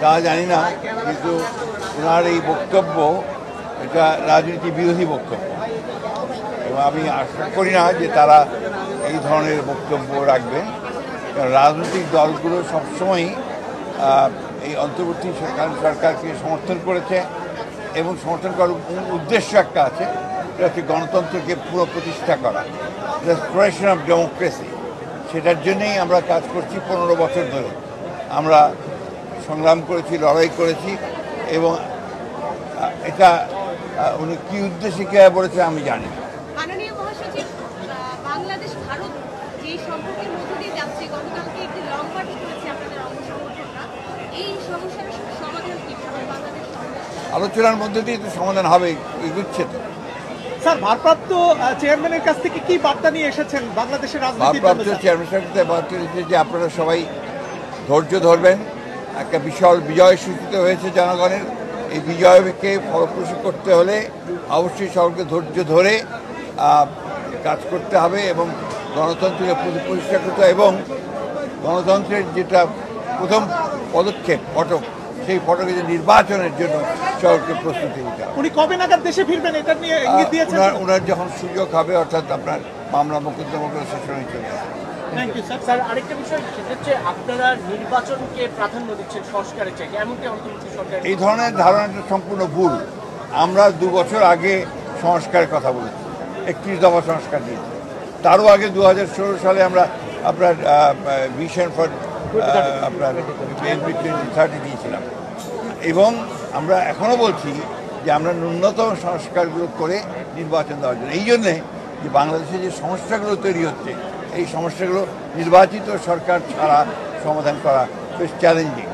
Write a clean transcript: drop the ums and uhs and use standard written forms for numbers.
তা জানি না, কিন্তু ওনার এই বক্তব্য এটা রাজনীতি বিরোধী বক্তব্য, এবং আমি আশা করি না যে তারা এই ধরনের বক্তব্য রাখবেন। কারণ রাজনৈতিক দলগুলো সবসময়ই এই অন্তর্বর্তী সরকারকে সমর্থন করেছে, এবং সমর্থন করার উদ্দেশ্য একটা আছে, এটা হচ্ছে গণতন্ত্রকে পুরো প্রতিষ্ঠা করা, রেস্টোরেশন অফ ডেমোক্রেসি। সেটার জন্যেই আমরা কাজ করছি 15 বছর ধরে। আমরা সংগ্রাম করেছি, লড়াই করেছি, এবং এটা উনি কী উদ্দেশ্যে কে বলেছে আমি জানি না। মাননীয় মহাসচিব, বাংলাদেশ ভারত যেই সম্পর্কের মধ্য দিয়ে যাচ্ছে, গতকালকে একটি লং মার্চ করেছে আপনাদের অঙ্গ সংগঠনরা, এই সমস্যার সমাধান কি বাংলাদেশ? আলোচনার মধ্যে দিয়ে তো সমাধান হবে, এগুচ্ছে তো। স্যার, ভারপ্রাপ্ত চেয়ারম্যানের কাছ থেকে কি বার্তা নিয়ে এসেছেন বাংলাদেশের রাজনীতি? ভারপ্রাপ্ত চেয়ারম্যানের সাথে বার্তা দিচ্ছে যে আপনারা সবাই ধৈর্য ধরবেন। একটা বিশাল বিজয় সূচিত হয়েছে জনগণের। এই বিজয়কে ফলপ্রসূ করতে হলে অবশ্যই সকলকে ধৈর্য ধরে কাজ করতে হবে, এবং গণতন্ত্রকে প্রতিষ্ঠা করতে হবে, এবং গণতন্ত্রের যেটা প্রথম পদক্ষেপ ফটক, সেই ফটকে যে নির্বাচনের জন্য সকলকে প্রস্তুতি নিতে হবে। উনি কবে নাগাদ দেশে ফিরবেন এটা নিয়ে ইঙ্গিত দিয়েছেন? ওনার যখন সুযোগ হবে, অর্থাৎ আপনার মামলা মোকদ্দমাগুলো শেষ হয়ে চলে আসবে। Thank you sir. স্যার, আরেকটা বিষয় সেটা হচ্ছে আপনারা নির্বাচনকে প্রাধান্য দিচ্ছেন সংস্কারের চাইতে, এমনকি অন্তর্বর্তী সরকার এই ধরনের ধারণাটা সম্পূর্ণ ভুল। আমরা 2 বছর আগে সংস্কারের কথা বলেছি, 31 দফা সংস্কার দিয়েছি। তারও আগে 2016 সালে আমরা আপনার ভিশন ফর আপনার BNP 2030 দিয়েছিলাম, এবং আমরা এখনও বলছি যে আমরা ন্যূনতম সংস্কারগুলো করে নির্বাচন দেওয়ার জন্য। এই জন্যে যে বাংলাদেশে যে সমস্যাগুলো তৈরি হচ্ছে, এই সমস্যাগুলো নির্বাচিত সরকার ছাড়া সমাধান করা বেশ চ্যালেঞ্জিং।